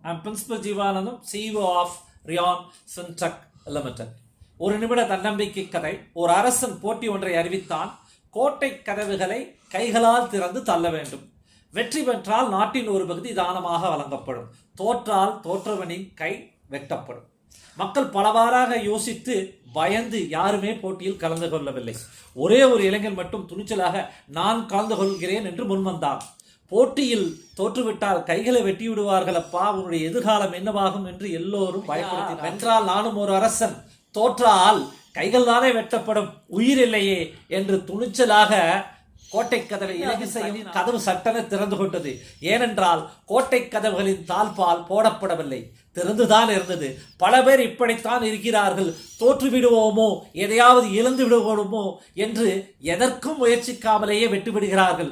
I'm Principal Jeevanandam, CEO of Rion Fintech Limited. ஒரு நிமிட தன்னம்பிக்கை கதை. ஒரு அரசன் போட்டி ஒன்றை அறிவித்தான். கோட்டை கதவுகளை கைகளால் திறந்து தள்ள வேண்டும். வெற்றி பெற்றால் நாட்டின் ஒரு பகுதி தானமாக வழங்கப்படும். தோற்றால் தோற்றவனின் கை வெட்டப்படும். மக்கள் பலவாறாக யோசித்து பயந்து யாருமே போட்டியில் கலந்து கொள்ளவில்லை. ஒரே ஒரு இளைஞன் மட்டும் துணிச்சலாக நான் கலந்து கொள்கிறேன் என்று முன்வந்தான். போட்டியில் தோற்றுவிட்டால் கைகளை வெட்டி விடுவார்கள் அப்பா, உன்னுடைய எதிர்காலம் என்னவாகும் என்று எல்லோரும் பயப்படுத்தி, வென்றால் நானும் ஒரு அரசன், தோற்றால் கைகள் தானே வெட்டப்படும், உயிர் இல்லையே என்று துணிச்சலாக கோட்டை கதவை இலகு செய்யும் கதவு சட்டென திறந்து கொண்டது. ஏனென்றால் கோட்டை கதவுகளின் தாழ்பால் போடப்படவில்லை, திறந்துதான் இருந்தது. பல பேர் இப்படித்தான் இருக்கிறார்கள். தோற்று விடுவோமோ, எதையாவது இழந்து விடுவோமோ என்று எதற்கும் முயற்சிக்காமலேயே வெட்டுவிடுகிறார்கள்.